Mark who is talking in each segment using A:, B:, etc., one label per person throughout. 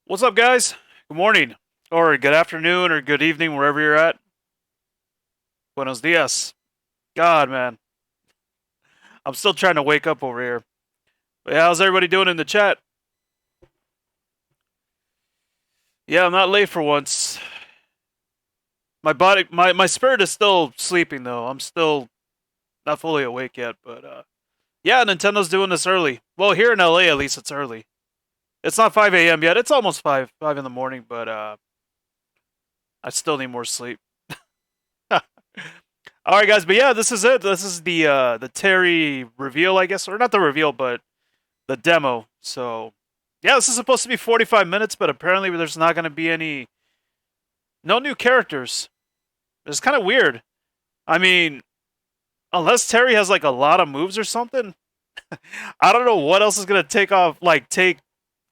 A: What's up, guys? Good morning, or good afternoon, or good evening, wherever you're at. Buenos dias. God, man, I'm still trying to wake up over here. But yeah, how's everybody doing in the chat? Yeah, I'm not late for once. My spirit is still sleeping though. I'm still not fully awake yet, but yeah, Nintendo's doing this early. Well, here in LA, at least it's early. It's not 5 a.m. yet. It's almost 5 in the morning, but I still need more sleep. All right, guys, but yeah, this is it. This is the Terry reveal, I guess, or not the reveal, but the demo. So yeah, this is supposed to be 45 minutes, but apparently there's not going to be no new characters. It's kind of weird. I mean, unless Terry has like a lot of moves or something, I don't know what else is going to take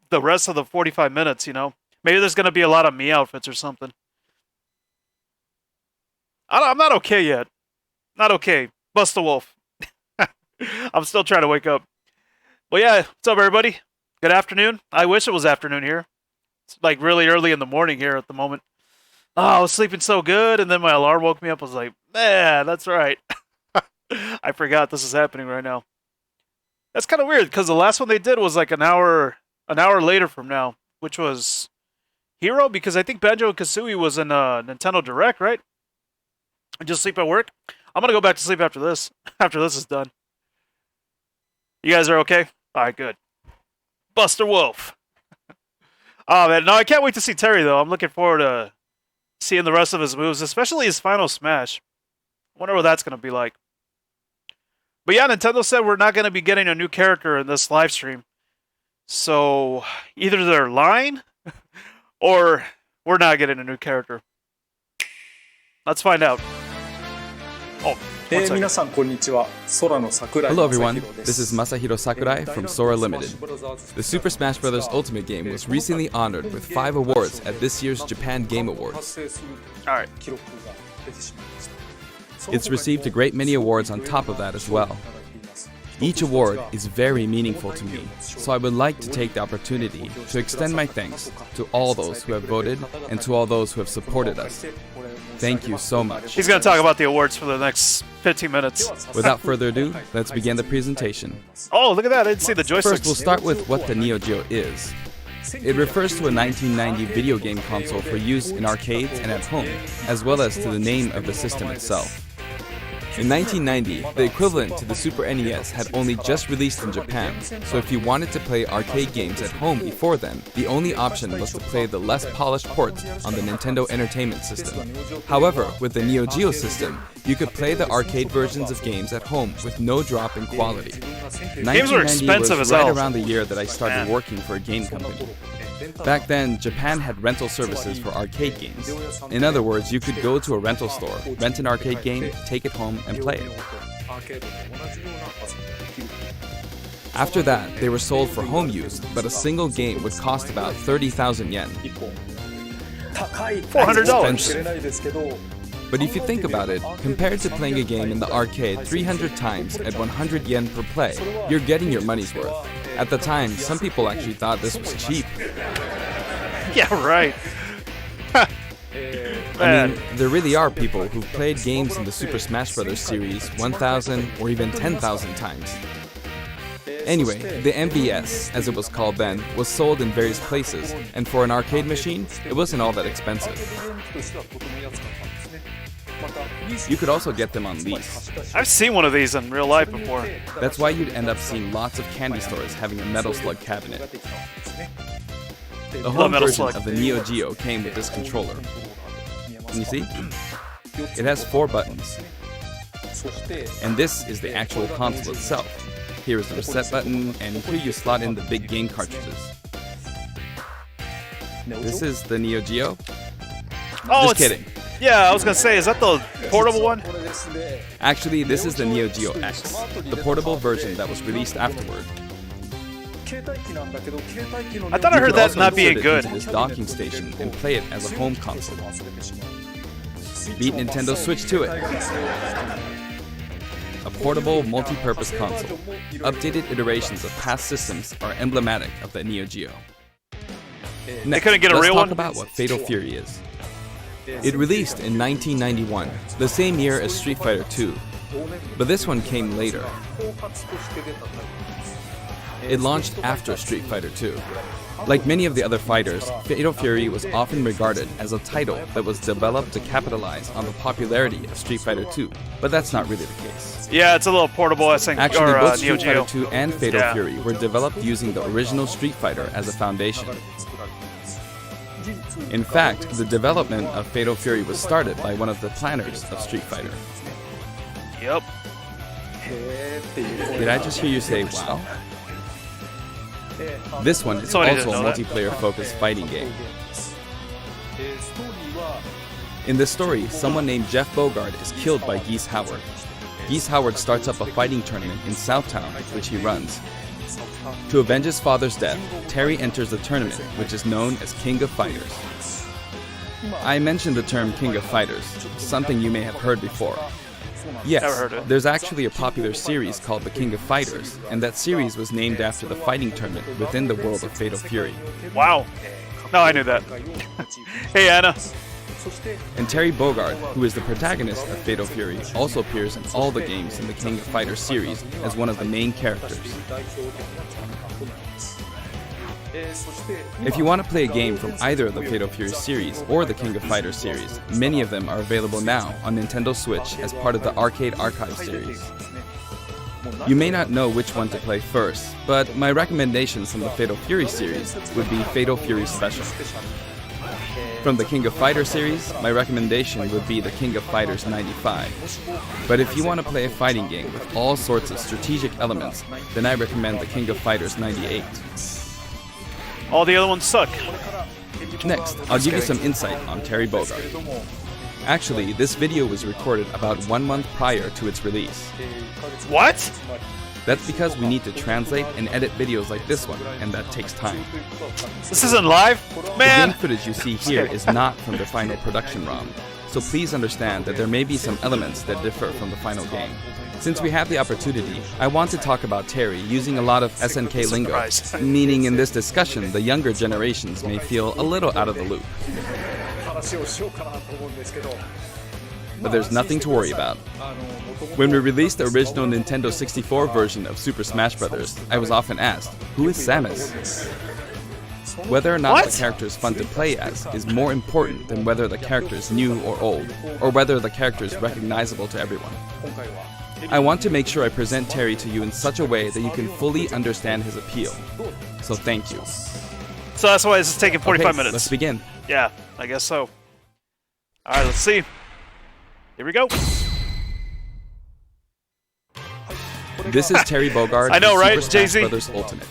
A: the rest of the 45 minutes. Maybe there's going to be a lot of me outfits or something. I'm not okay yet. Not okay. Bust the wolf. I'm still trying to wake up. But yeah, what's up, everybody? Good afternoon. I wish it was afternoon here. It's like really early in the morning here at the moment. Oh, I was sleeping so good, and then my alarm woke me up. I was like, man, that's right. I forgot this is happening right now. That's kind of weird because the last one they did was like an hour later from now, which was Hero, because I think Banjo and Kazooie was in Nintendo Direct, right? I just sleep at work. I'm gonna go back to sleep after this. After this is done. You guys are okay? All right, good. Buster Wolf. Oh man, no, I can't wait to see Terry though. I'm looking forward to seeing the rest of his moves, especially his final smash. Wonder what that's gonna be like. But yeah, Nintendo said we're not gonna be getting a new character in this live stream. So either they're lying, or we're not getting a new character. Let's find out. Oh,
B: Hello
C: everyone, this is Masahiro Sakurai from Sora Limited. The Super Smash Bros. Ultimate game was recently honored with 5 awards at this year's Japan Game Awards.
A: Alright.
C: It's received a great many awards on top of that as well. Each award is very meaningful to me, so I would like to take the opportunity to extend my thanks to all those who have voted and to all those who have supported us. Thank you so much.
A: He's going to talk about the awards for the next 15 minutes.
C: Without further ado, let's begin the presentation.
A: Oh, look at that. I didn't see the joysticks.
C: First, we'll start with what the Neo Geo is. It refers to a 1990 video game console for use in arcades and at home, as well as to the name of the system itself. In 1990, the equivalent to the Super NES had only just released in Japan, so if you wanted to play arcade games at home before then, the only option was to play the less polished ports on the Nintendo Entertainment System. However, with the Neo Geo system, you could play the arcade versions of games at home with no drop in quality.
A: Games were expensive as
C: right
A: hell.
C: around the year that I started working for a game company. Back then, Japan had rental services for arcade games. In other words, you could go to a rental store, rent an arcade game, take it home, and play it. After that, they were sold for home use, but a single game would cost about 30,000 yen.
A: $400.
C: But if you think about it, compared to playing a game in the arcade 300 times at 100 yen per play, you're getting your money's worth. At the time, some people actually thought this was cheap.
A: Yeah, right.
C: I mean, there really are people who've played games in the Super Smash Bros. Series 1,000 or even 10,000 times. Anyway, the MBS, as it was called then, was sold in various places, and for an arcade machine, it wasn't all that expensive. You could also get them on lease.
A: I've seen one of these in real life before.
C: That's why you'd end up seeing lots of candy stores having a Metal Slug cabinet. The home
A: Metal
C: version
A: Slug.
C: of the Neo Geo came with this controller. Can you see? It has 4 buttons. And this is the actual console itself. Here is the reset button, and here you slot in the big game cartridges. This is the Neo Geo.
A: Oh,
C: Just kidding.
A: Yeah, I was going to say, is that the portable one?
C: Actually, this is the Neo Geo X, the portable version that was released afterward.
A: I thought I heard that not being
C: insert it
A: good.
C: into this docking station and play it as a home console. Beat Nintendo Switch to it. A portable, multi-purpose console. Updated iterations of past systems are emblematic of the Neo Geo. Next,
A: couldn't get a
C: let's
A: real
C: talk
A: one?
C: about what Fatal Fury is. It released in 1991, the same year as Street Fighter II, but this one came later. It launched after Street Fighter II. Like many of the other fighters, Fatal Fury was often regarded as a title that was developed to capitalize on the popularity of Street Fighter II, but that's not really the case.
A: Yeah, it's a little portable, I think.
C: Actually,
A: or,
C: both
A: Neo
C: Street
A: Geo.
C: Fighter II and Fatal
A: Yeah.
C: Fury were developed using the original Street Fighter as a foundation. In fact, the development of Fatal Fury was started by one of the planners of Street Fighter.
A: Yep.
C: Did I just hear you say, wow? This one is
A: Somebody
C: also a
A: didn't know that.
C: multiplayer-focused fighting game. In the story, someone named Jeff Bogard is killed by Geese Howard. Geese Howard starts up a fighting tournament in Southtown, which he runs. To avenge his father's death, Terry enters the tournament, which is known as King of Fighters. I mentioned the term King of Fighters, something you may have heard before. Yes,
A: Never heard of it.
C: there's actually a popular series called The King of Fighters, and that series was named after the fighting tournament within the world of Fatal Fury.
A: Wow. No, I knew that. Hey, Anna.
C: And Terry Bogard, who is the protagonist of Fatal Fury, also appears in all the games in the King of Fighters series as one of the main characters. If you want to play a game from either of the Fatal Fury series or the King of Fighters series, many of them are available now on Nintendo Switch as part of the Arcade Archive series. You may not know which one to play first, but my recommendations from the Fatal Fury series would be Fatal Fury Special. From the King of Fighters series, my recommendation would be the King of Fighters 95. But if you want to play a fighting game with all sorts of strategic elements, then I recommend the King of Fighters 98.
A: All the other ones suck.
C: Next, I'll give you some insight on Terry Bogard. Actually, this video was recorded about 1 month prior to its release.
A: What?
C: That's because we need to translate and edit videos like this one, and that takes time.
A: This isn't live?
C: The game
A: Man!
C: footage you see here is not from the final production ROM, so please understand that there may be some elements that differ from the final game. Since we have the opportunity, I want to talk about Terry using a lot of SNK lingo,
A: Surprise.
C: meaning in this discussion the younger generations may feel a little out of the loop. But there's nothing to worry about. When we released the original Nintendo 64 version of Super Smash Bros., I was often asked, who is Samus? Whether or not
A: What?
C: the character is fun to play as is more important than whether the character is new or old, or whether the character is recognizable to everyone. I want to make sure I present Terry to you in such a way that you can fully understand his appeal. So thank you.
A: So that's why this is taking 45
C: Okay,
A: minutes.
C: let's begin.
A: Yeah, I guess so. Alright, let's see. Here we go.
C: This is Terry Bogard
A: I know,
C: in
A: right,
C: Super Smash
A: Jay-Z?
C: Bros. Ultimate.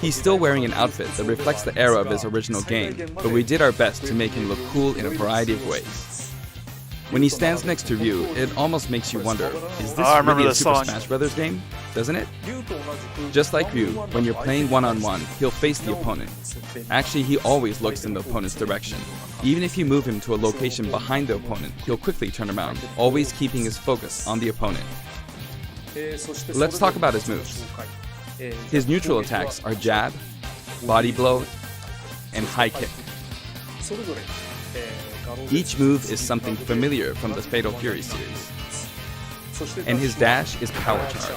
C: He's still wearing an outfit that reflects the era of his original game, but we did our best to make him look cool in a variety of ways. When he stands next to Ryu, it almost makes you wonder, is this
A: I remember
C: really a
A: this
C: Super
A: song.
C: Smash Bros. Game? Doesn't it? Just like Ryu, when you're playing one-on-one, he'll face the opponent. Actually, he always looks in the opponent's direction. Even if you move him to a location behind the opponent, he'll quickly turn around, always keeping his focus on the opponent. Let's talk about his moves. His neutral attacks are jab, body blow, and high kick. Each move is something familiar from the Fatal Fury series. And his dash is power charge.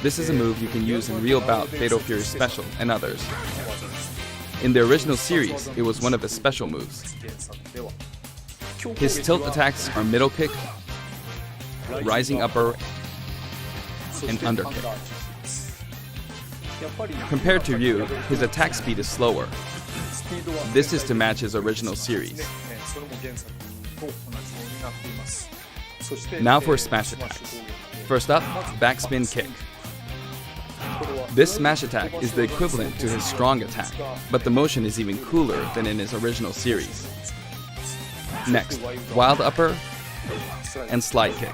C: This is a move you can use in Real Bout, Fatal Fury Special, and others. In the original series, it was one of his special moves. His tilt attacks are middle kick, rising upper, and underkick. Compared to Ryu, his attack speed is slower. This is to match his original series. Now for smash attacks. First up, backspin kick. This smash attack is the equivalent to his strong attack, but the motion is even cooler than in his original series. Next, wild upper and slide kick.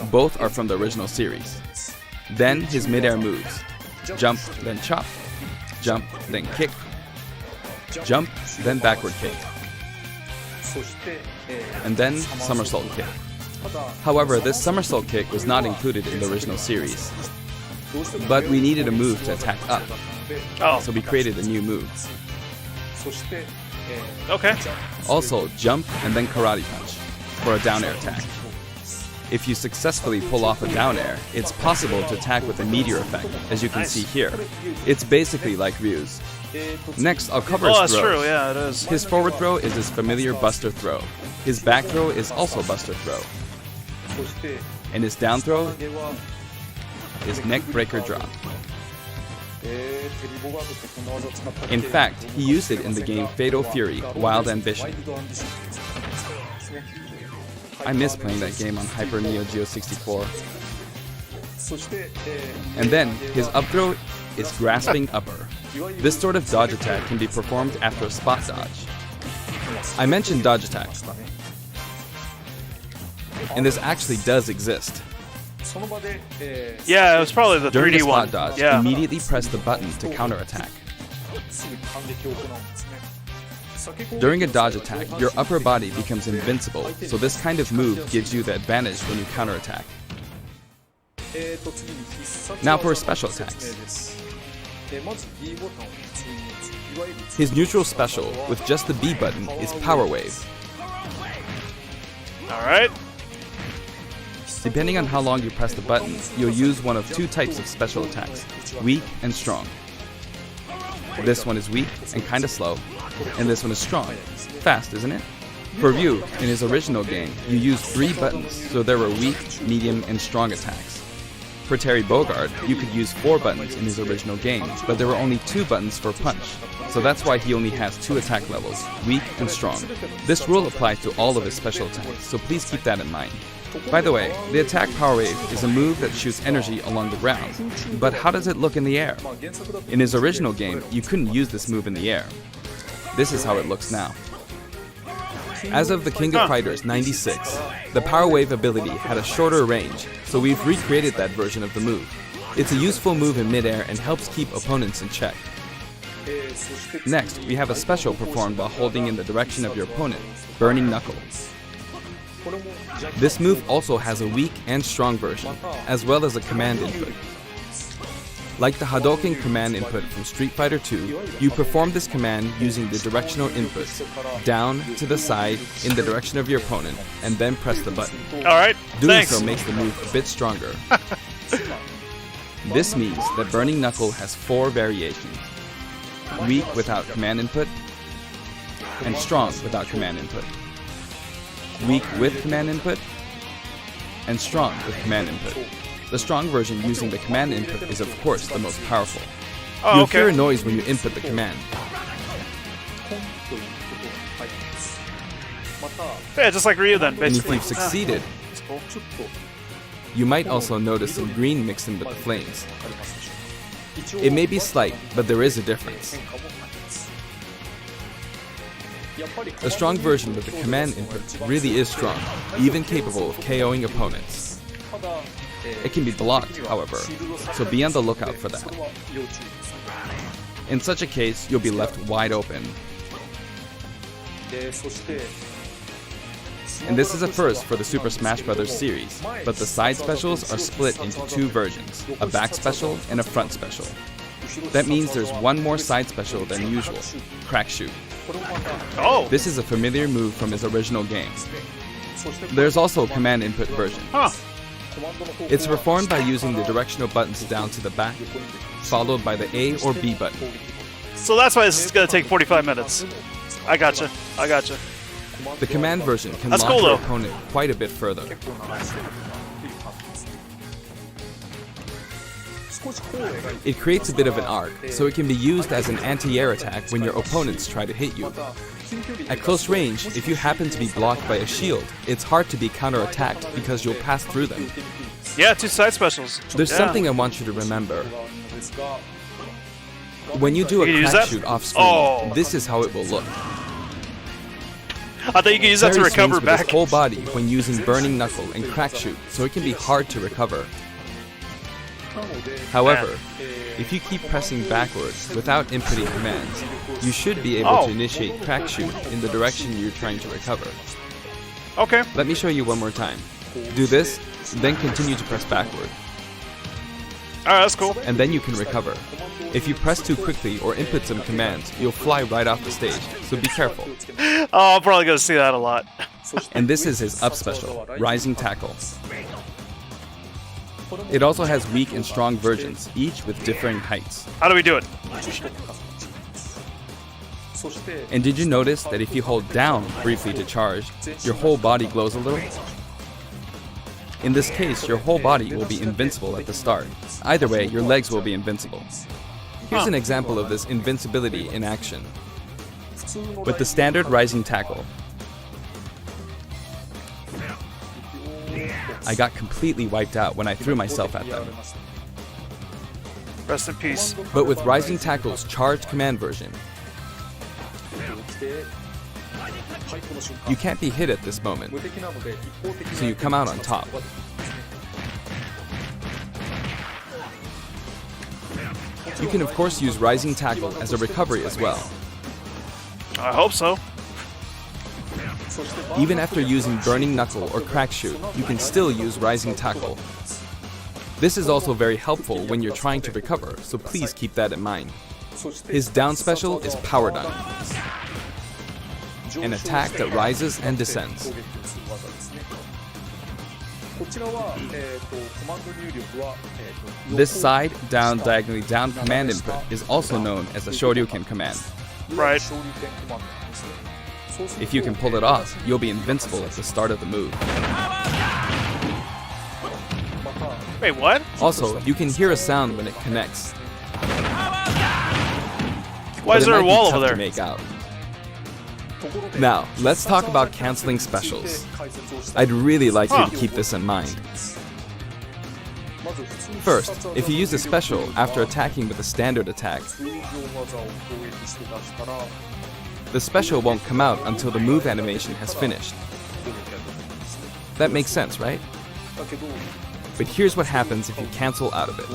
C: Both are from the original series. Then his midair moves. Jump, then chop. Jump, then kick. Jump, then backward kick. And then somersault kick. However, this somersault kick was not included in the original series. But we needed a move to attack up,
A: Oh,
C: so we created a new move.
A: okay.
C: Also, jump and then karate punch for a down air attack. If you successfully pull off a down air, it's possible to attack with a meteor effect, as you can
A: Nice.
C: see here. It's basically like Ryu's. Next, I'll cover
A: Oh,
C: his
A: that's
C: throws.
A: true. Yeah, it is.
C: His forward throw is his familiar buster throw. His back throw is also buster throw. And his down throw is neck breaker drop. In fact, he used it in the game Fatal Fury Wild Ambition. I miss playing that game on Hyper Neo Geo 64. And then, his up throw is grasping upper. This sort of dodge attack can be performed after a spot dodge. I mentioned dodge attacks, and this actually does exist.
A: Yeah, it was probably the
C: During
A: 3D
C: a spot
A: one.
C: dodge,
A: Yeah.
C: immediately press the button to counterattack. During a dodge attack, your upper body becomes invincible, so this kind of move gives you the advantage when you counterattack. Now for his special attacks. His neutral special, with just the B button, is Power Wave.
A: All right.
C: Depending on how long you press the button, you'll use one of two types of special attacks, weak and strong. This one is weak and kinda slow, and this one is strong. Fast, isn't it? For Ryu, in his original game, you used 3 buttons, so there were weak, medium, and strong attacks. For Terry Bogard, you could use 4 buttons in his original game, but there were only 2 buttons for punch, so that's why he only has 2 attack levels, weak and strong. This rule applies to all of his special attacks, so please keep that in mind. By the way, the attack Power Wave is a move that shoots energy along the ground, but how does it look in the air? In his original game, you couldn't use this move in the air. This is how it looks now. As of the King of Fighters 96, the Power Wave ability had a shorter range, so we've recreated that version of the move. It's a useful move in midair and helps keep opponents in check. Next, we have a special performed while holding in the direction of your opponent, Burning Knuckle. This move also has a weak and strong version, as well as a command input. Like the Hadouken command input from Street Fighter II, you perform this command using the directional inputs, down, to the side, in the direction of your opponent, and then press the button.
A: All right.
C: Doing
A: Thanks.
C: so makes the move a bit stronger. This means that Burning Knuckle has 4 variations. Weak without command input, and strong without command input. Weak with command input, and strong with command input. The strong version using the command input is of course the most powerful.
A: Oh,
C: You'll
A: okay.
C: hear a noise when you input the command.
A: Yeah, just like Ryu then,
C: And if
A: basically.
C: you've succeeded,
A: That's cool.
C: you might also notice some green mixed in with the flames. It may be slight, but there is a difference. The strong version with the command input really is strong, even capable of KOing opponents. It can be blocked, however, so be on the lookout for that. In such a case, you'll be left wide open. And this is a first for the Super Smash Bros. Series, but the side specials are split into 2 versions, a back special and a front special. That means there's one more side special than usual, Crack Shoot.
A: Oh.
C: This is a familiar move from his original game. There's also a command input version.
A: Huh.
C: It's performed by using the directional buttons down to the back, followed by the A or B button.
A: So that's why this is gonna take 45 minutes. I gotcha. I gotcha.
C: The command version can
A: That's
C: launch
A: cool,
C: your
A: though.
C: opponent quite a bit further. It creates a bit of an arc, so it can be used as an anti-air attack when your opponents try to hit you. At close range, if you happen to be blocked by a shield, it's hard to be counterattacked because you'll pass through them.
A: Yeah, 2 side specials.
C: There's
A: Yeah.
C: something I want you to remember. When you do
A: You can
C: a
A: use
C: crack
A: that?
C: shoot off screen,
A: Oh.
C: this is how it will look.
A: I thought you could use that to
C: Terry
A: recover
C: swings with his
A: back.
C: whole body when using Burning Knuckle and Crack Shoot, so it can be hard to recover. However, if you keep pressing backwards without inputting commands, you should be able
A: Oh.
C: to initiate Crack Shoot in the direction you're trying to recover.
A: Okay.
C: Let me show you one more time. Do this, then continue to press backward.
A: Alright, that's cool.
C: and then you can recover. If you press too quickly or input some commands, you'll fly right off the stage, so be careful.
A: Oh, I'm probably gonna see that a lot.
C: And this is his up special, Rising Tackle. It also has weak and strong versions, each with differing heights.
A: How do we do it?
C: And did you notice that if you hold down briefly to charge, your whole body glows a little? In this case, your whole body will be invincible at the start. Either way, your legs will be invincible. Here's an example of this invincibility in action. With the standard Rising Tackle, I got completely wiped out when I threw myself at them.
A: Rest in peace.
C: But with Rising Tackle's charged command version, you can't be hit at this moment, so you come out on top. You can of course use Rising Tackle as a recovery as well.
A: I hope so.
C: Even after using Burning Knuckle or Crack Shoot, you can still use Rising Tackle. This is also very helpful when you're trying to recover, so please keep that in mind. His down special is Power Dunk, an attack that rises and descends. This side, down, diagonally down command input is also known as the Shoryuken command.
A: Right.
C: If you can pull it off, you'll be invincible at the start of the move.
A: Wait, what?
C: Also, you can hear a sound when it connects.
A: Why is there a wall over
C: To
A: there?
C: make out. Now, let's talk about canceling specials. I'd really like you to keep this in mind. First, if you use a special after attacking with a standard attack, the special won't come out until the move animation has finished. That makes sense, right? But here's what happens if you cancel out of it.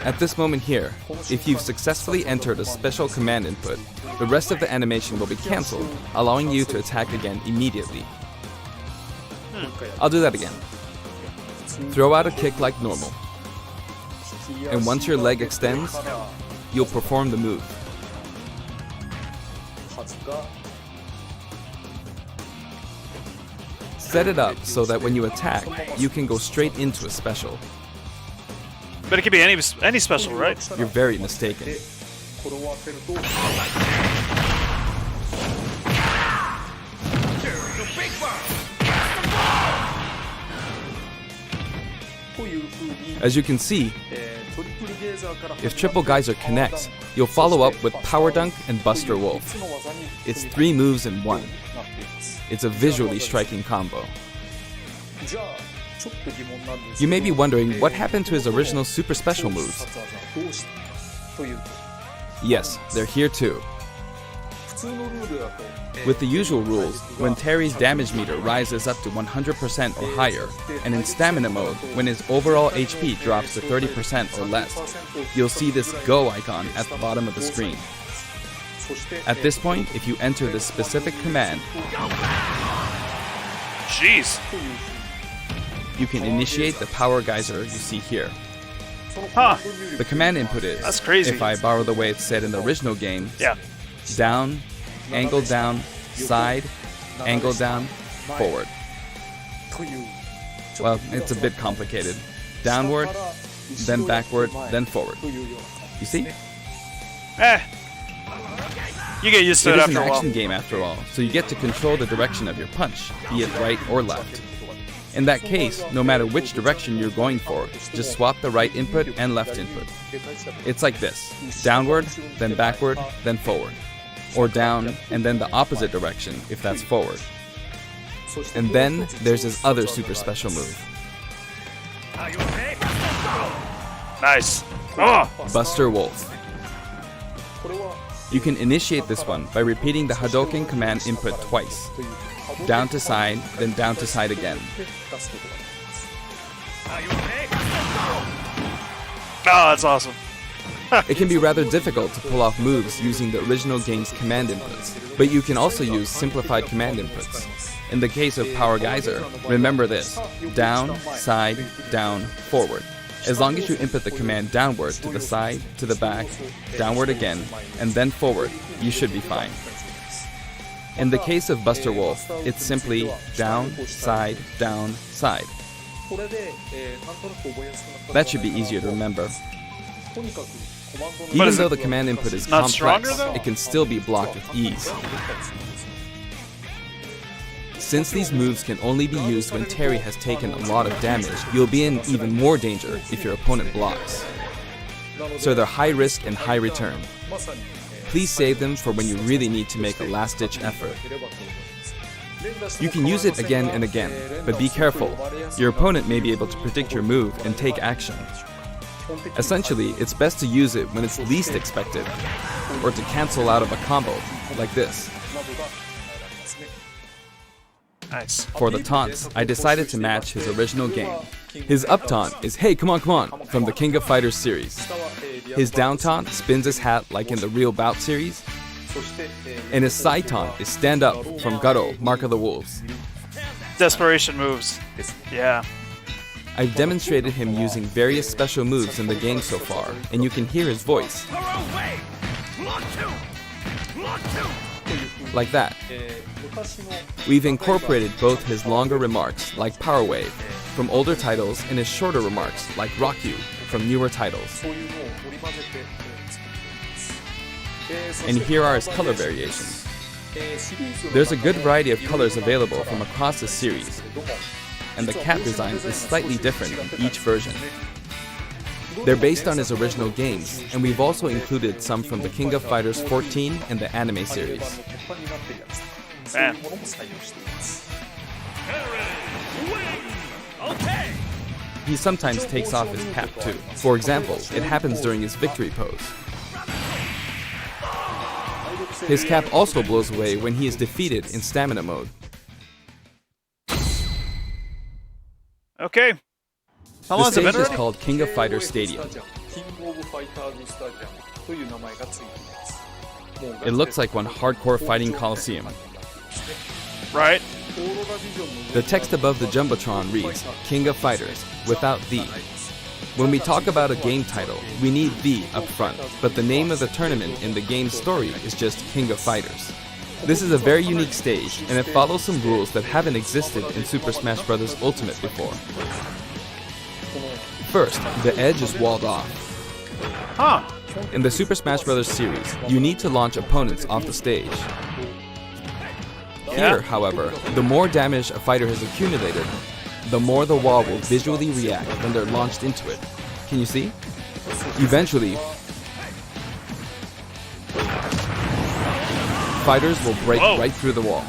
C: At this moment here, if you've successfully entered a special command input, the rest of the animation will be cancelled, allowing you to attack again immediately. I'll do that again. Throw out a kick like normal. And once your leg extends, you'll perform the move. Set it up so that when you attack, you can go straight into a special.
A: But it could be any special, right?
C: You're very mistaken. As you can see, if Triple Geyser connects, you'll follow up with Power Dunk and Buster Wolf. It's 3 moves in 1. It's a visually striking combo. You may be wondering what happened to his original super special moves. Yes, they're here too. With the usual rules, when Terry's damage meter rises up to 100% or higher, and in stamina mode, when his overall HP drops to 30% or less, you'll see this Go icon at the bottom of the screen. At this point, if you enter this specific command,
A: Jeez.
C: you can initiate the Power Geyser you see here.
A: Huh.
C: The command input is,
A: That's crazy.
C: if I borrow the way it's said in the original game,
A: Yeah.
C: down, angle down, side, angle down, forward. Well, it's a bit complicated. Downward, then backward, then forward. You see?
A: Eh. You get used to
C: It
A: it
C: is
A: after
C: an
A: a while.
C: action game after all, so you get to control the direction of your punch, be it right or left. In that case, no matter which direction you're going for, just swap the right input and left input. It's like this: downward, then backward, then forward. Or down, and then the opposite direction if that's forward. And then there's his other super special move,
A: Nice. Oh.
C: Buster Wolf. You can initiate this one by repeating the Hadouken command input twice. Down to side, then down to side again.
A: Oh, that's awesome.
C: It can be rather difficult to pull off moves using the original game's command inputs, but you can also use simplified command inputs. In the case of Power Geyser, remember this: down, side, down, forward. As long as you input the command downward to the side, to the back, downward again, and then forward, you should be fine. In the case of Buster Wolf, it's simply down, side, down, side. That should be easier to remember. Even though the command input is
A: not stronger,
C: complex,
A: though?
C: it can still be blocked with ease. Since these moves can only be used when Terry has taken a lot of damage, you'll be in even more danger if your opponent blocks. So they're high risk and high return. Please save them for when you really need to make a last-ditch effort. You can use it again and again, but be careful. Your opponent may be able to predict your move and take action. Essentially, it's best to use it when it's least expected, or to cancel out of a combo, like this.
A: Nice.
C: For the taunts, I decided to match his original game. His up taunt is "Hey, come on," from the King of Fighters series. His down taunt spins his hat like in the Real Bout series. And his side taunt is "Stand up" from Garo, Mark of the Wolves.
A: Desperation moves. Yeah.
C: I've demonstrated him using various special moves in the game so far, and you can hear his voice. Like that. We've incorporated both his longer remarks, like Power Wave, from older titles, and his shorter remarks, like Rock You, from newer titles. And here are his color variations. There's a good variety of colors available from across the series, and the cap design is slightly different in each version. They're based on his original games, and we've also included some from the King of Fighters 14 and the anime series.
A: Man.
C: He sometimes takes off his cap too. For example, it happens during his victory pose. His cap also blows away when he is defeated in stamina mode.
A: Okay. How
C: The
A: long has it
C: stage
A: been
C: is
A: already?
C: called King of Fighters Stadium. It looks like one hardcore fighting coliseum.
A: Right.
C: The text above the Jumbotron reads, King of Fighters, without the. When we talk about a game title, we need the up front, but the name of the tournament in the game's story is just King of Fighters. This is a very unique stage, and it follows some rules that haven't existed in Super Smash Bros. Ultimate before. First, the edge is walled off.
A: Huh.
C: In the Super Smash Bros. Series, you need to launch opponents off the stage. Here, however, the more damage a fighter has accumulated, the more the wall will visually react when they're launched into it. Can you see? Eventually, fighters will break
A: Whoa.
C: right through the wall.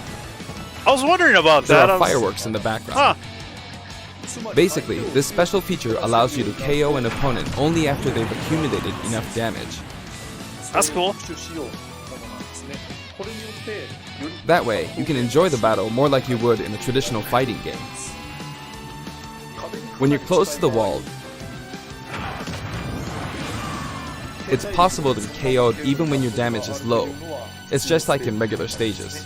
A: I was wondering about
C: There
A: that.
C: are fireworks in the background.
A: Huh.
C: Basically, this special feature allows you to KO an opponent only after they've accumulated enough damage.
A: That's cool.
C: That way, you can enjoy the battle more like you would in a traditional fighting game. When you're close to the wall, it's possible to be KO'd even when your damage is low. It's just like in regular stages.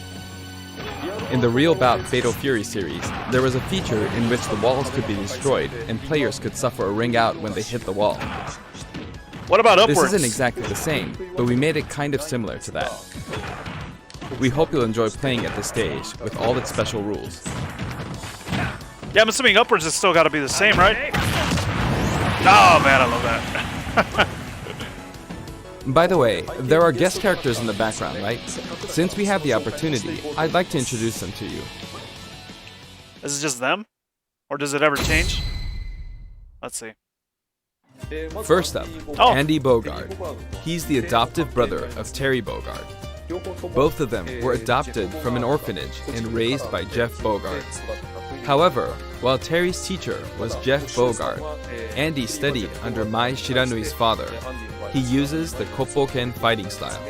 C: In the Real Bout Fatal Fury series, there was a feature in which the walls could be destroyed and players could suffer a ring out when they hit the wall.
A: What about upwards?
C: This isn't exactly the same, but we made it kind of similar to that. We hope you'll enjoy playing at this stage with all its special rules.
A: Yeah, I'm assuming upwards has still got to be the same, right? Oh man, I love that.
C: By the way, there are guest characters in the background, right? Since we have the opportunity, I'd like to introduce them to you.
A: Is it just them? Or does it ever change? Let's see.
C: First up,
A: Oh.
C: Andy Bogard. He's the adoptive brother of Terry Bogard. Both of them were adopted from an orphanage and raised by Jeff Bogard. However, while Terry's teacher was Jeff Bogard, Andy studied under Mai Shiranui's father. He uses the Koppoken fighting style.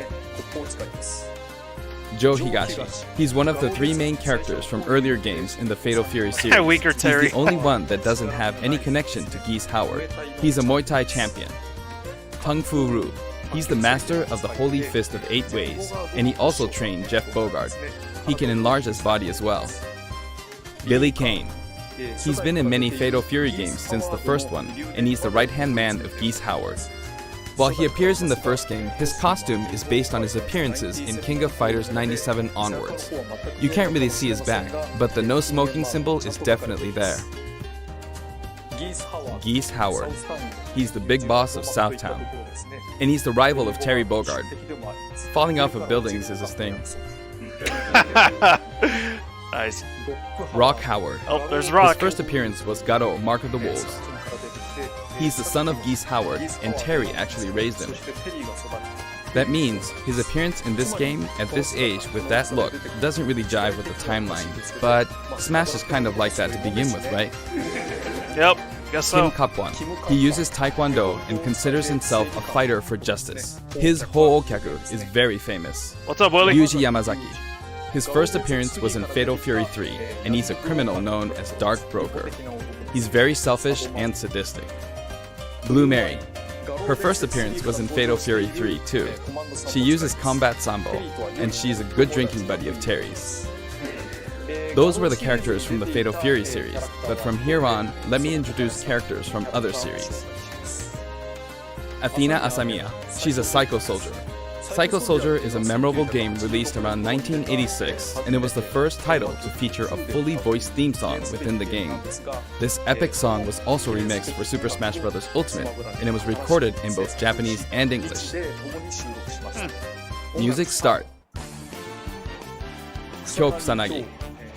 C: Joe Higashi. He's one of the three main characters from earlier games in the Fatal Fury series.
A: Weaker Terry.
C: He's the only one that doesn't have any connection to Geese Howard. He's a Muay Thai champion. Tung Fu Ru. He's the master of the Holy Fist of 8 Ways, and he also trained Jeff Bogard. He can enlarge his body as well. Billy Kane. He's been in many Fatal Fury games since the first one, and he's the right-hand man of Geese Howard. While he appears in the first game, his costume is based on his appearances in King of Fighters 97 onwards. You can't really see his back, but the no smoking symbol is definitely there. Geese Howard. He's the big boss of Southtown, and he's the rival of Terry Bogard. Falling off of buildings is his thing.
A: Nice.
C: Rock Howard.
A: Oh, there's Rock.
C: His first appearance was Garo, Mark of the Wolves. He's the son of Geese Howard, and Terry actually raised him. That means his appearance in this game at this age with that look doesn't really jive with the timeline, but Smash is kind of like that to begin with, right?
A: Yep, guess so.
C: Kim Kapwan. He uses Taekwondo and considers himself a fighter for justice. His Ho'okyaku is very famous.
A: What's up, Willie?
C: Yuji Yamazaki. His first appearance was in Fatal Fury 3, and he's a criminal known as Dark Broker. He's very selfish and sadistic. Blue Mary. Her first appearance was in Fatal Fury 3 too. She uses Combat Sambo, and she's a good drinking buddy of Terry's. Those were the characters from the Fatal Fury series, but from here on, let me introduce characters from other series. Athena Asamiya. She's a Psycho Soldier. Psycho Soldier is a memorable game released around 1986, and it was the first title to feature a fully voiced theme song within the game. This epic song was also remixed for Super Smash Bros. Ultimate, and it was recorded in both Japanese and English. Music start. Kyo Kusanagi.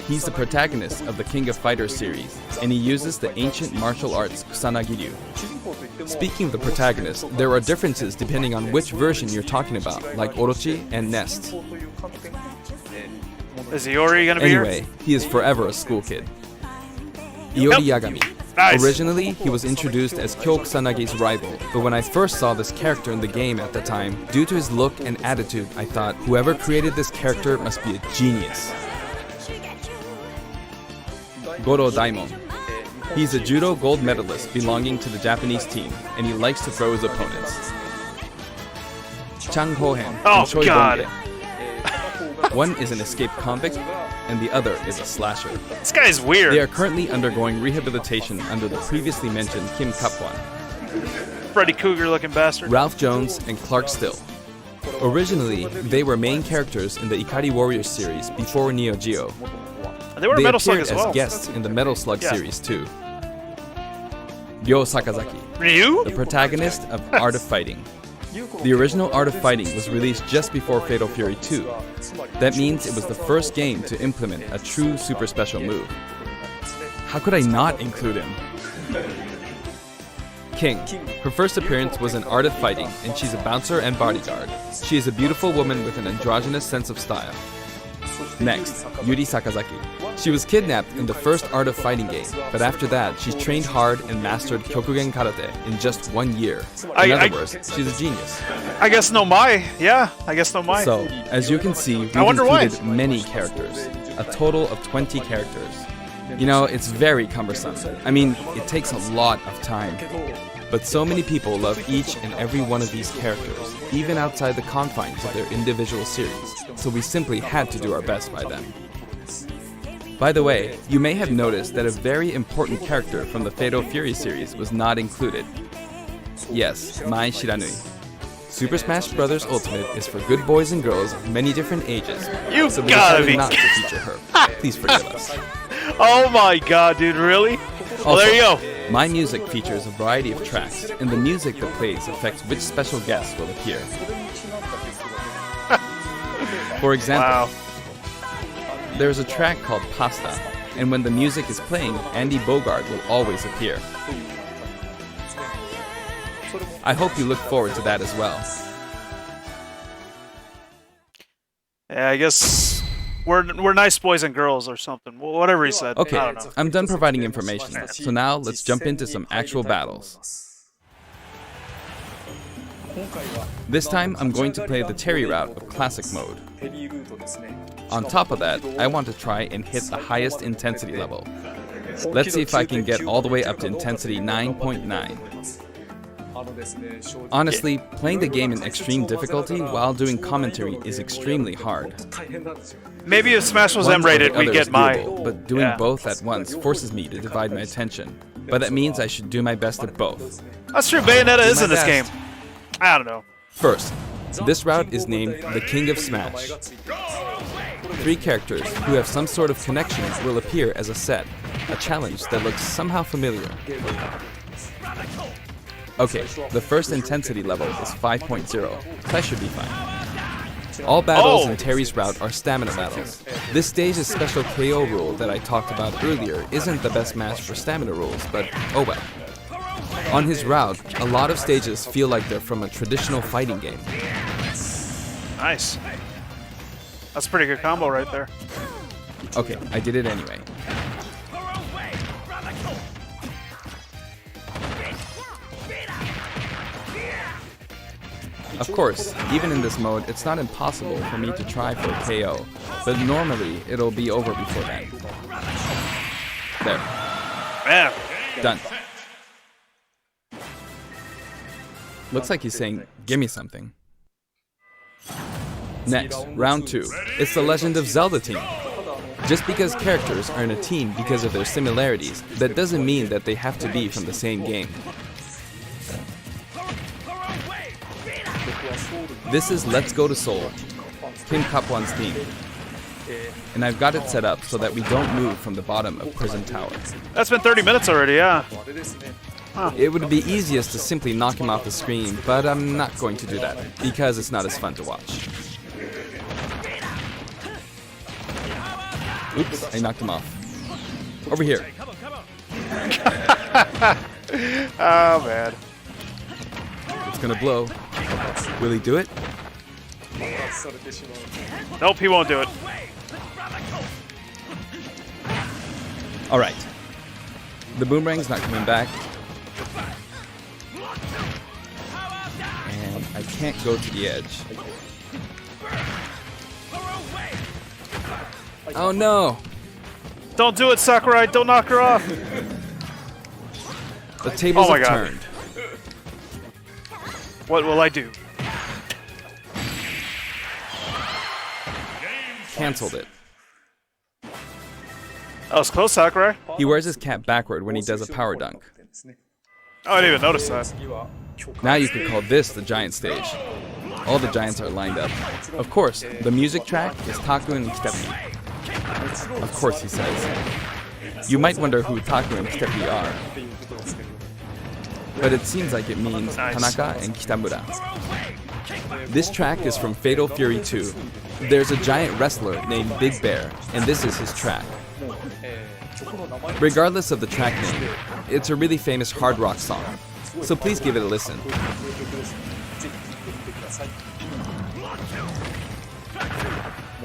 C: He's the protagonist of the King of Fighters series, and he uses the ancient martial arts Kusanagi-ryu. Speaking of the protagonist, there are differences depending on which version you're talking about, like Orochi and Nest.
A: Is Iori gonna be here?
C: Anyway, he is forever a school kid. Iori Yagami.
A: Nice.
C: Originally, he was introduced as Kyo Kusanagi's rival, but when I first saw this character in the game at the time, due to his look and attitude, I thought, whoever created this character must be a genius. Goro Daimon. He's a judo gold medalist belonging to the Japanese team, and he likes to throw his opponents. Chang Hohen and Choi
A: God.
C: Bongye. One is an escaped convict, and the other is a slasher.
A: This guy's weird.
C: They are currently undergoing rehabilitation under the previously mentioned Kim Kapwan.
A: Freddy Cougar looking bastard.
C: Ralph Jones and Clark Still. Originally, they were main characters in the Ikari Warriors series before Neo Geo.
A: And they were
C: They
A: Metal Slug
C: appeared
A: as well.
C: as guests in the Metal Slug
A: Yeah.
C: series too. Ryo Sakazaki,
A: Ryu?
C: the protagonist of Art of Fighting. The original Art of Fighting was released just before Fatal Fury 2. That means it was the first game to implement a true super special move. How could I not include him? King. Her first appearance was in Art of Fighting, and she's a bouncer and bodyguard. She is a beautiful woman with an androgynous sense of style. Next, Yuri Sakazaki. She was kidnapped in the first Art of Fighting game, but after that, she trained hard and mastered Kyokugen Karate in just 1 year. In other words, she's a genius.
A: I guess no Mai. Yeah, I guess no Mai.
C: So, as you can see, we've
A: I wonder why.
C: included many characters, a total of 20 characters. You know, it's very cumbersome. I mean, it takes a lot of time. But so many people love each and every one of these characters, even outside the confines of their individual series, so we simply had to do our best by them. By the way, you may have noticed that a very important character from the Fatal Fury series was not included. Yes, Mai Shiranui. Super Smash Bros. Ultimate is for good boys and girls of many different ages,
A: You
C: so we
A: gotta
C: decided
A: be
C: not to feature her. Please forgive us.
A: Oh my god, dude, really? Well,
C: Also,
A: there you go.
C: My music features a variety of tracks, and the music that plays affects which special guests will appear. For example,
A: Wow.
C: there's a track called Pasta, and when the music is playing, Andy Bogard will always appear. I hope you look forward to that as well.
A: Yeah, I guess we're nice boys and girls or something. Whatever he said.
C: Okay,
A: I don't know.
C: I'm done providing information, so now let's jump into some actual battles. This time, I'm going to play the Terry route of Classic Mode. On top of that, I want to try and hit the highest intensity level. Let's see if I can get all the way up to intensity 9.9. Honestly, playing the game in extreme difficulty while doing commentary is extremely hard.
A: Maybe if Smash was
C: One or the
A: M-rated,
C: other
A: we'd
C: is
A: get my...
C: doable, but doing
A: Yeah.
C: both at once forces me to divide my attention. But that means I should do my best at both.
A: That's true, Bayonetta is in this game.
C: best.
A: I don't know.
C: First, this route is named the King of Smash. 3 characters who have some sort of connection will appear as a set, a challenge that looks somehow familiar. Okay, the first intensity level is 5.0, so I should be fine. All battles in Terry's route are stamina battles. This stage's special KO rule that I talked about earlier isn't the best match for stamina rules, but oh well. On his route, a lot of stages feel like they're from a traditional fighting game.
A: Nice. That's a pretty good combo right there.
C: Okay, I did it anyway. Of course, even in this mode, it's not impossible for me to try for a KO, but normally it'll be over before then. There.
A: Man.
C: Done. Looks like he's saying, give me something. Next, round 2. It's the Legend of Zelda team. Just because characters are in a team because of their similarities, that doesn't mean that they have to be from the same game. This is Let's Go to Seoul, Kim Kapwan's team. And I've got it set up so that we don't move from the bottom of Prison Tower.
A: That's been 30 minutes already, yeah.
C: It would be easiest to simply knock him off the screen, but I'm not going to do that, because it's not as fun to watch. Oops, I knocked him off. Over here.
A: Oh, man.
C: It's gonna blow. Will he do it?
A: Nope, he won't do it.
C: Alright. The boomerang's not coming back. And I can't go to the edge. Oh no!
A: Don't do it, Sakurai. Don't knock her off.
C: The tables
A: Oh my
C: have
A: God.
C: turned.
A: What will I do?
C: Cancelled it.
A: That was close, Sakurai.
C: He wears his cap backward when he does a power dunk.
A: Oh, I didn't even notice that.
C: Now you could call this the giant stage. All the giants are lined up. Of course, the music track is Taku and Kitepi. Of course, he says. You might wonder who Taku and Kitepi are. But it seems like it means
A: Nice.
C: Tanaka and Kitamura. This track is from Fatal Fury 2. There's a giant wrestler named Big Bear, and this is his track. Regardless of the track name, it's a really famous hard rock song, so please give it a listen.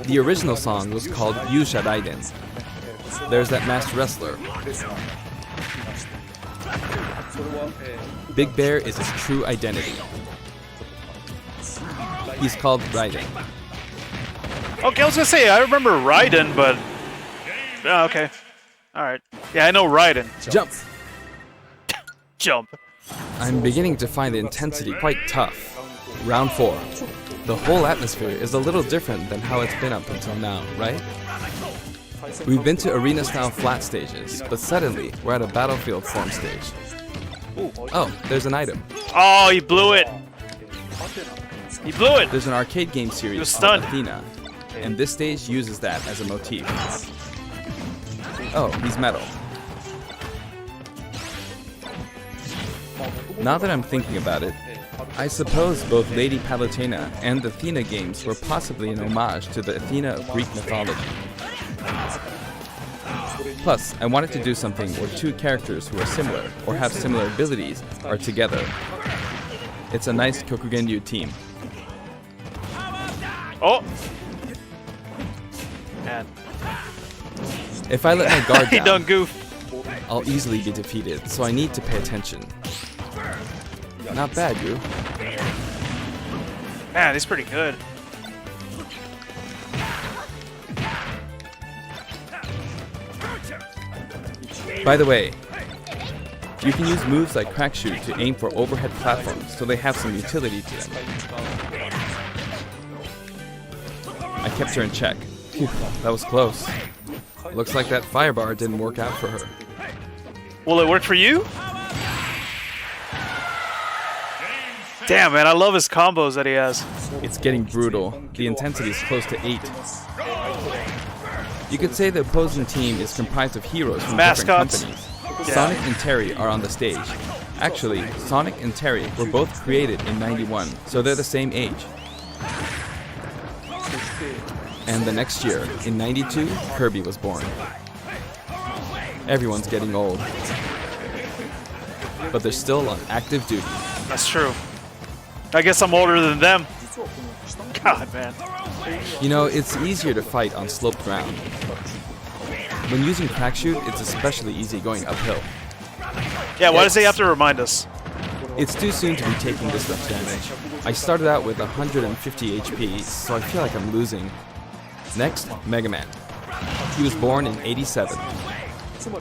C: The original song was called Yusha Raiden. There's that masked wrestler. Big Bear is his true identity. He's called Raiden.
A: Okay, I was gonna say, I remember Raiden, but... Oh, okay. Alright. Yeah, I know Raiden.
C: Jump!
A: Jump.
C: I'm beginning to find the intensity quite tough. Round 4. The whole atmosphere is a little different than how it's been up until now, right? We've been to arena-style flat stages, but suddenly we're at a battlefield form stage. Oh, there's an item.
A: Oh, he blew it. He blew it.
C: There's an arcade game
A: was
C: series called
A: stunned.
C: Athena, and this stage uses that as a motif. Oh, he's metal. Now that I'm thinking about it, I suppose both Lady Palutena and the Athena games were possibly an homage to the Athena of Greek mythology. Plus, I wanted to do something where 2 characters who are similar, or have similar abilities, are together. It's a nice Kyokugenryu team.
A: Oh. Man.
C: If I let my guard
A: He
C: down,
A: done goof.
C: I'll easily be defeated, so I need to pay attention. Not bad, you.
A: Man, he's pretty good.
C: By the way, You can use moves like crack shoot to aim for overhead platforms, so they have some utility to them. I kept her in check. Phew, that was close. Looks like that fire bar didn't work out for her.
A: Will it work for you? Damn, man, I love his combos that he has.
C: It's getting brutal. The intensity is close to 8. You could say the opposing team is comprised of heroes from
A: Mascots.
C: different companies. Yeah. Sonic and Terry are on the stage. Actually, Sonic and Terry were both created in '91, so they're the same age. And the next year, in '92, Kirby was born. Everyone's getting old. But they're still on active duty.
A: That's true. I guess I'm older than them. God, man.
C: You know, it's easier to fight on sloped ground. When using crack shoot, it's especially easy going uphill.
A: Yeah, why does he have to remind us?
C: It's too soon to be taking this much damage. I started out with 150 HP, so I feel like I'm losing. Next, Mega Man. He was born in '87.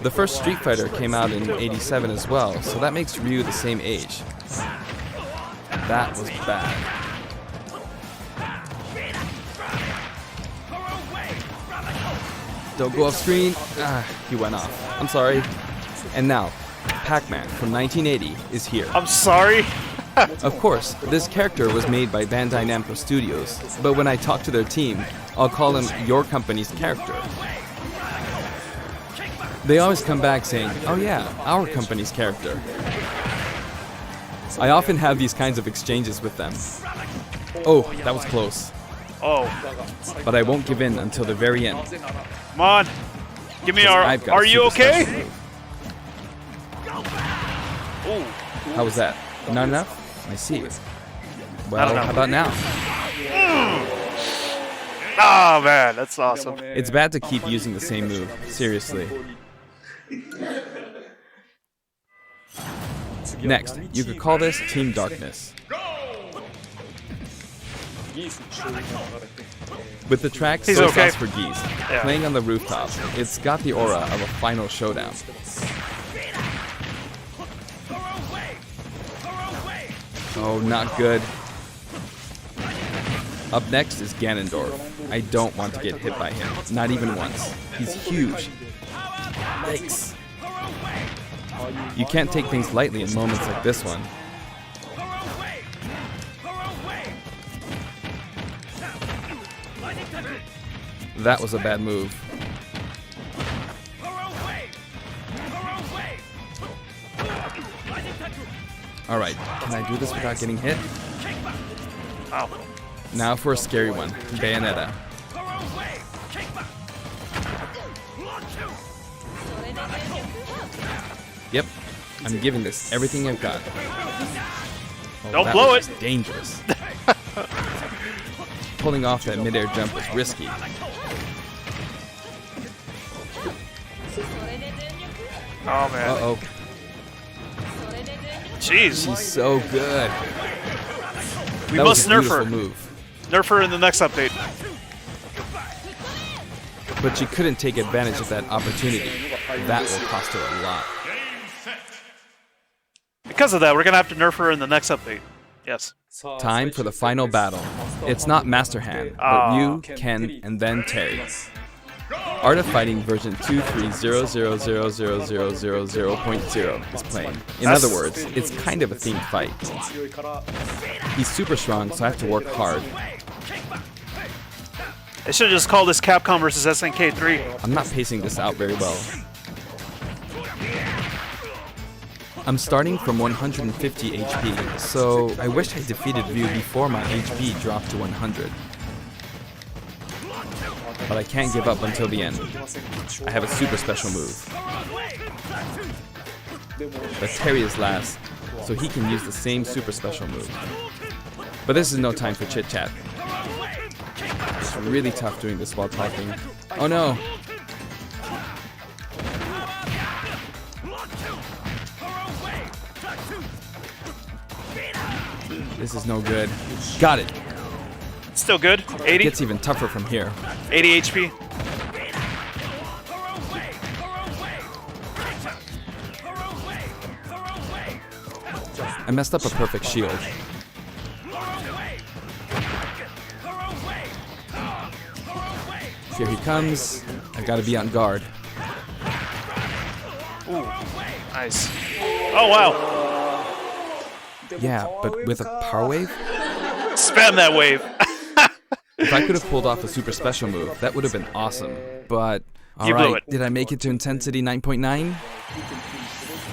C: The first Street Fighter came out in '87 as well, so that makes Ryu the same age. That was bad. Don't go off screen. He went off. I'm sorry. And now, Pac-Man from 1980 is here.
A: I'm sorry.
C: Of course, this character was made by Bandai Namco Studios, but when I talk to their team, I'll call him your company's character. They always come back saying, oh yeah, our company's character. I often have these kinds of exchanges with them. Oh, that was close.
A: Oh.
C: But I won't give in until the very end.
A: Come on. Give me our... Are you okay? Ooh.
C: How was that? Not enough? I see. Well, how about now?
A: Oh, man, that's awesome.
C: It's bad to keep using the same move. Seriously. Next, you could call this Team Darkness. With the track So Sauce for Geese playing on the rooftop, it's got the aura of a final showdown. Oh, not good. Up next is Ganondorf. I don't want to get hit by him, not even once. He's huge. Yikes. You can't take things lightly in moments like this one. That was a bad move. Alright, can I do this without getting hit?
A: Oh.
C: Now for a scary one, Bayonetta. Yep, I'm giving this everything I've got. Oh,
A: don't blow it!
C: Dangerous. Pulling off that midair jump was risky.
A: Oh man.
C: Uh-oh.
A: Jeez.
C: She's so good.
A: We
C: That
A: must
C: was a
A: nerf her.
C: beautiful move.
A: Nerf her in the next update.
C: But she couldn't take advantage of that opportunity. That will cost her a lot.
A: Because of that, we're going to have to nerf her in the next update. Yes.
C: Time for the final battle. It's not Master Hand, but Ryu, Ken, and then Terry. Art of Fighting version 230000000.0 is playing. In other words, it's kind of a themed fight. He's super strong, so I have to work hard.
A: They should have just called this Capcom versus SNK 3.
C: I'm not pacing this out very well. I'm starting from 150 HP, so I wish I defeated Ryu before my HP dropped to 100. But I can't give up until the end. I have a super special move. But Terry is last, so he can use the same super special move. But this is no time for chit-chat. It's really tough doing this while talking. Oh no! This is no good. Got it!
A: Still good. 80.
C: It gets even tougher from here.
A: 80 HP.
C: I messed up a perfect shield. Here he comes. I've got to be on guard.
A: Ooh, nice. Oh, wow.
C: Yeah, but with a power wave?
A: Spam that wave.
C: If I could have pulled off a super special move, that would have been awesome. But,
A: You blew
C: alright,
A: it.
C: did I make it to intensity 9.9?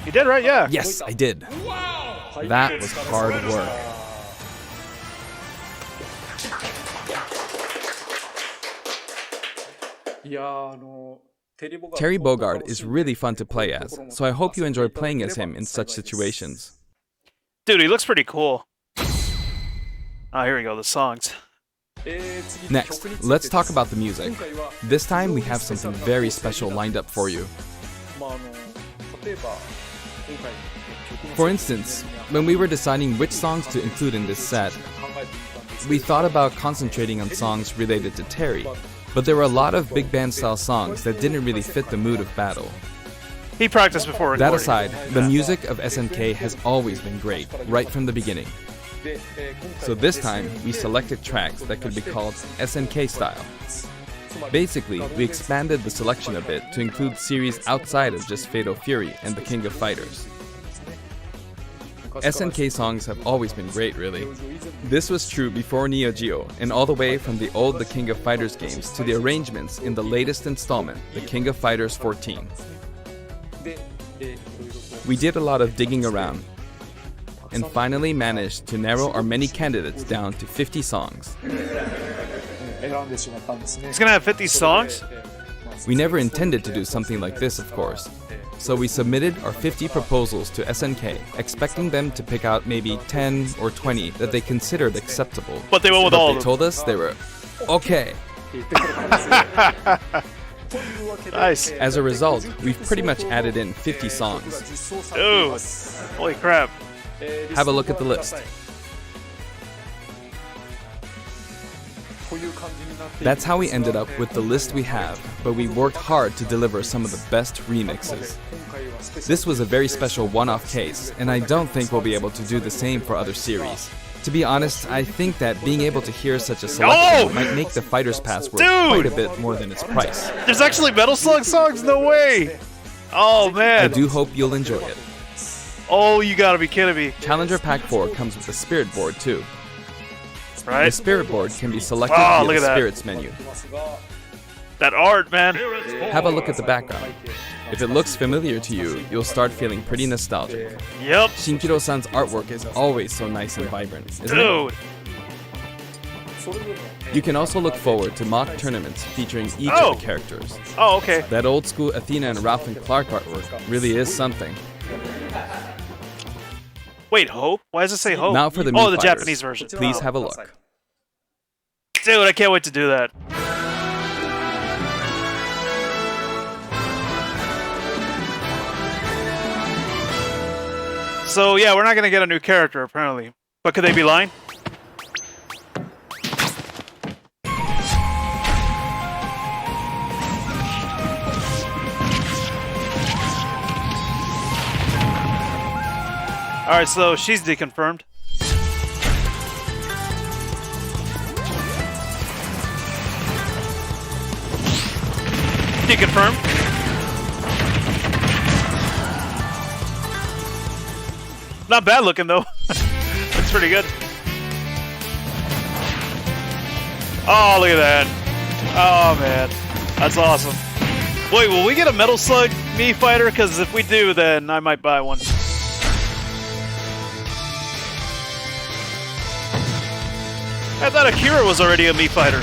A: You did, right? Yeah.
C: Yes, I did. That was hard work. Terry Bogard is really fun to play as, so I hope you enjoy playing as him in such situations.
A: Dude, he looks pretty cool. Oh, here we go, the songs.
C: Next, let's talk about the music. This time we have something very special lined up for you. For instance, when we were deciding which songs to include in this set, we thought about concentrating on songs related to Terry, but there were a lot of big band style songs that didn't really fit the mood of battle.
A: He practiced before recording.
C: That aside, the music of SNK has always been great, right from the beginning. So this time, we selected tracks that could be called SNK style. Basically, we expanded the selection a bit to include series outside of just Fatal Fury and the King of Fighters. SNK songs have always been great, really. This was true before Neo Geo, and all the way from the old The King of Fighters games to the arrangements in the latest installment, The King of Fighters 14. We did a lot of digging around, and finally managed to narrow our many candidates down to 50 songs.
A: He's gonna have 50 songs?
C: We never intended to do something like this, of course. So we submitted our 50 proposals to SNK, expecting them to pick out maybe 10 or 20 that they considered acceptable.
A: But they went with all
C: They
A: of them.
C: told us they were okay.
A: Nice.
C: As a result, we've pretty much added in 50 songs.
A: Ooh, holy crap.
C: Have a look at the list. That's how we ended up with the list we have, but we worked hard to deliver some of the best remixes. This was a very special one-off case, and I don't think we'll be able to do the same for other series. To be honest, I think that being able to hear such a selection might make the Fighter's Pass worth quite a bit more than its price.
A: There's actually Metal Slug songs? No way! Oh,
C: I
A: man.
C: do hope you'll enjoy it.
A: Oh, you gotta be kidding me.
C: Challenger Pack 4 comes with a Spirit Board too. The
A: Right?
C: Spirit Board can be selected
A: Oh,
C: via
A: look
C: the
A: at that.
C: Spirits menu.
A: That art, man.
C: Have a look at the background. If it looks familiar to you, you'll start feeling pretty nostalgic.
A: Yep.
C: Shinkiro-san's artwork is always so nice and vibrant, isn't it?
A: Dude.
C: You can also look forward to mock tournaments featuring each
A: Oh.
C: of the characters.
A: Oh, okay.
C: That old school Athena and Ralph and Clark artwork really is something.
A: Wait, Hope? Why does it say Hope?
C: Now for the
A: Oh,
C: Mii
A: the
C: Fighters.
A: Japanese version.
C: Please have a look.
A: Dude, I can't wait to do that. So, yeah, we're not gonna get a new character, apparently. But could they be lying? Alright, so she's deconfirmed. Deconfirmed. Not bad looking though. Looks pretty good. Oh, look at that. Oh man, that's awesome. Wait, will we get a Metal Slug Mii Fighter? Because if we do, then I might buy one. I thought Akira was already a Mii Fighter.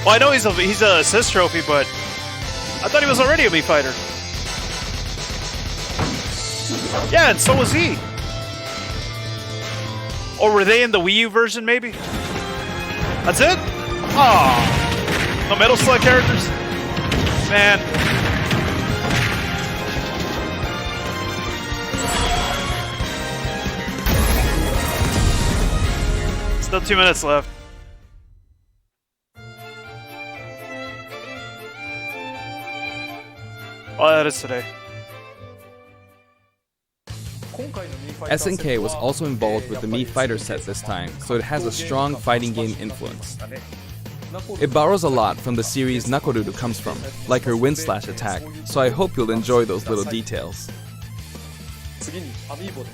A: Well, I know he's a assist trophy, but I thought he was already a Mii Fighter. Yeah, and so was he. Or were they in the Wii U version, maybe? That's it? Aw. No Metal Slug characters? Man. Still 2 minutes left. Oh, that is today.
C: SNK was also involved with the Mii Fighter set this time, so it has a strong fighting game influence. It borrows a lot from the series Nakoruru comes from, like her wind slash attack, so I hope you'll enjoy those little details.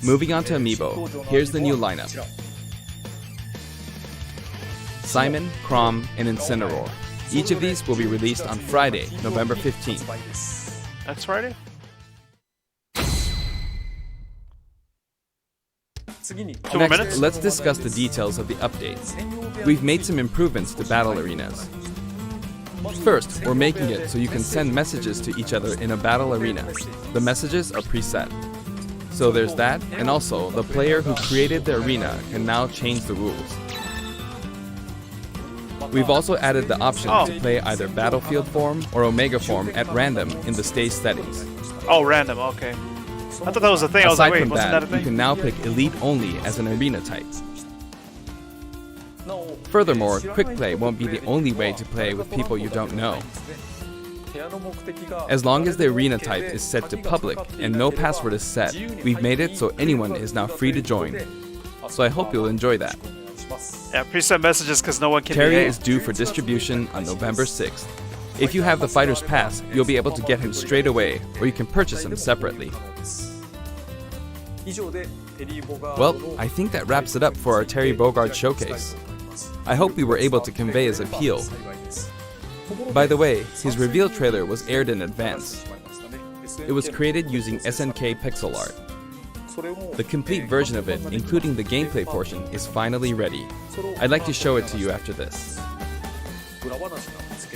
C: Moving on to Amiibo, here's the new lineup. Simon, Chrom, and Incineroar. Each of these will be released on Friday, November 15th.
A: Next Friday?
C: Next, let's discuss the details of the updates. We've made some improvements to battle arenas. First, we're making it so you can send messages to each other in a battle arena. The messages are preset. So there's that, and also, the player who created the arena can now change the rules. We've also added the option to play either Battlefield form or Omega form at random in the stage settings.
A: Oh, random, okay. I thought that was a thing. I was like, wait, wasn't that a thing?
C: You can now pick Elite only as an arena type. Furthermore, Quick Play won't be the only way to play with people you don't know. As long as the arena type is set to public and no password is set, we've made it so anyone is now free to join. So I hope you'll enjoy that.
A: Yeah, preset messages because no one can
C: Terry
A: behave.
C: is due for distribution on November 6th. If you have the Fighter's Pass, you'll be able to get him straight away, or you can purchase him separately. Well, I think that wraps it up for our Terry Bogard showcase. I hope we were able to convey his appeal. By the way, his reveal trailer was aired in advance. It was created using SNK pixel art. The complete version of it, including the gameplay portion, is finally ready. I'd like to show it to you after this.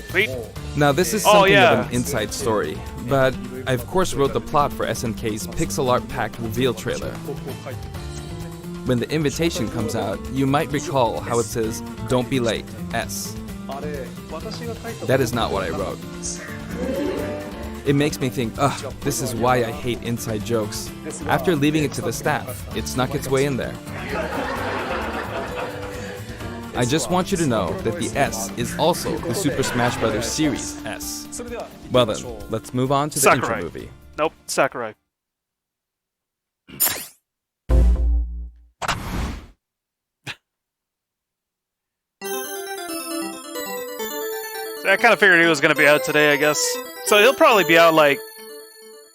A: Sweet.
C: Now this is something of an inside story, but I of course wrote the plot for SNK's pixel art packed reveal trailer. When the invitation comes out, you might recall how it says, "Don't be late, S." That is not what I wrote. It makes me think, ugh, this is why I hate inside jokes. After leaving it to the staff, it snuck its way in there. I just want you to know that the S is also the Super Smash Bros. Series S. Well then, let's move on to the intro movie.
A: Nope, Sakurai. So I kind of figured he was going to be out today, I guess. So he'll probably be out like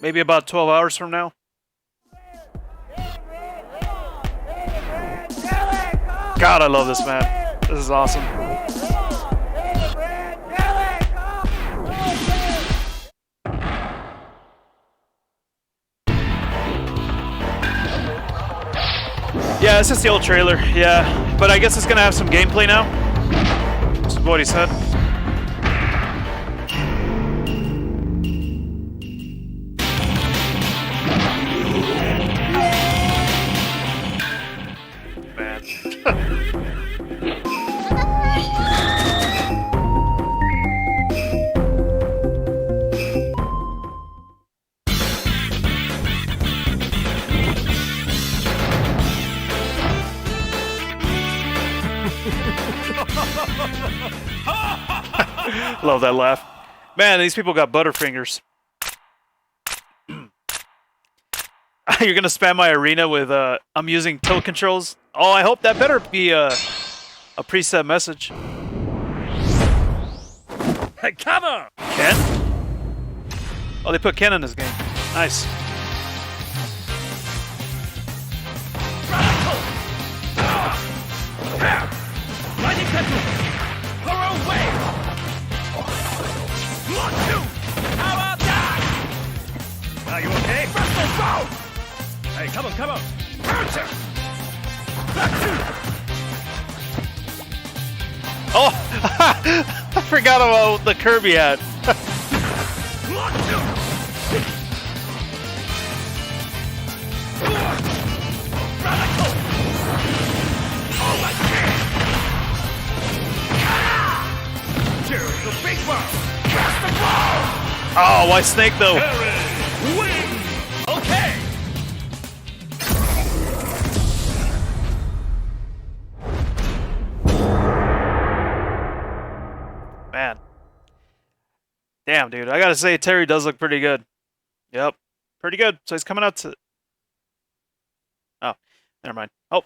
A: maybe about 12 hours from now. God, I love this man. This is awesome. Yeah, it's just the old trailer. Yeah, but I guess it's gonna have some gameplay now. This is what he said. Love that laugh. Man, these people got butterfingers. You're gonna spam my arena with I'm using tilt controls. Oh, I hope that better be a preset message.
B: Hey, cover!
A: Ken? Oh, they put Ken in this game. Nice.
B: Are you okay? Hey, come on, come on!
A: Oh, I forgot about the Kirby hat. Oh, why Snake though?
B: Okay!
A: Man. Damn, dude. I gotta say, Terry does look pretty good. Yep. Pretty good. So he's coming out to... Never mind. Oh,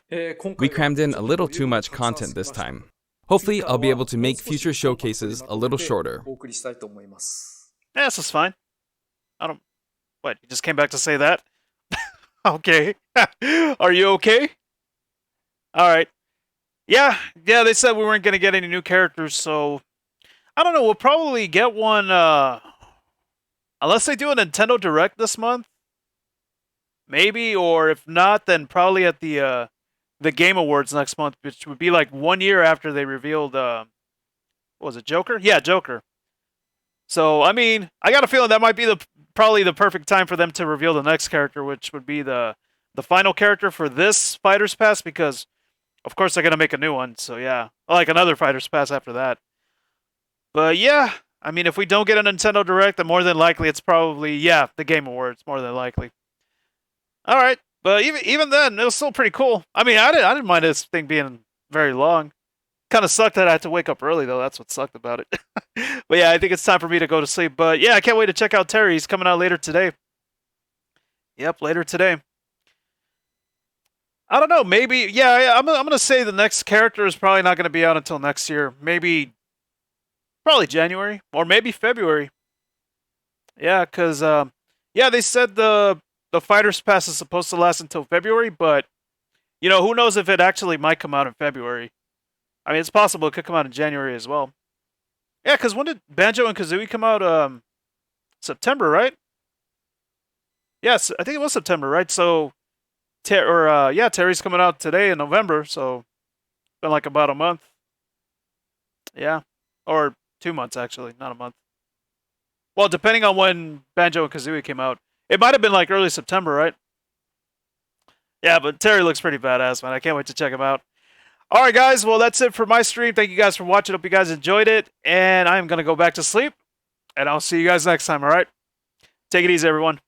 C: We crammed in a little too much content this time. Hopefully, I'll be able to make future showcases a little shorter.
A: yeah, this is fine. I don't. What? You just came back to say that? Okay. Are you okay? All right. Yeah, they said we weren't going to get any new characters, so I don't know. We'll probably get one, unless they do a Nintendo Direct this month, maybe, or if not, then probably at the Game Awards next month, which would be like 1 year after they revealed, what was it, Joker? Yeah, Joker. So I mean, I got a feeling that might be probably the perfect time for them to reveal the next character, which would be the final character for this Fighters Pass, because of course they're gonna make a new one. So yeah, like another Fighters Pass after that. But yeah, I mean, if we don't get a Nintendo Direct, then more than likely it's probably the Game Awards, more than likely. All right, but even then, it was still pretty cool. I mean, I didn't mind this thing being very long. Kind of sucked that I had to wake up early though. That's what sucked about it. But yeah, I think it's time for me to go to sleep. But yeah, I can't wait to check out Terry. He's coming out later today. Yep, later today. I don't know. Maybe I'm gonna say the next character is probably not gonna be out until next year. Maybe probably January or maybe February. Yeah, because they said the Fighters Pass is supposed to last until February, but who knows if it actually might come out in February. I mean, it's possible it could come out in January as well. Yeah, because when did Banjo and Kazooie come out? September, right? Yes, I think it was September, right? So, Terry's coming out today in November, so it's been like about a month. Yeah, or 2 months actually, not a month. Well, depending on when Banjo and Kazooie came out, it might have been like early September, right? Yeah, but Terry looks pretty badass, man. I can't wait to check him out. All right, guys. Well, that's it for my stream. Thank you guys for watching. Hope you guys enjoyed it. And I'm going to go back to sleep. And I'll see you guys next time, all right? Take it easy, everyone.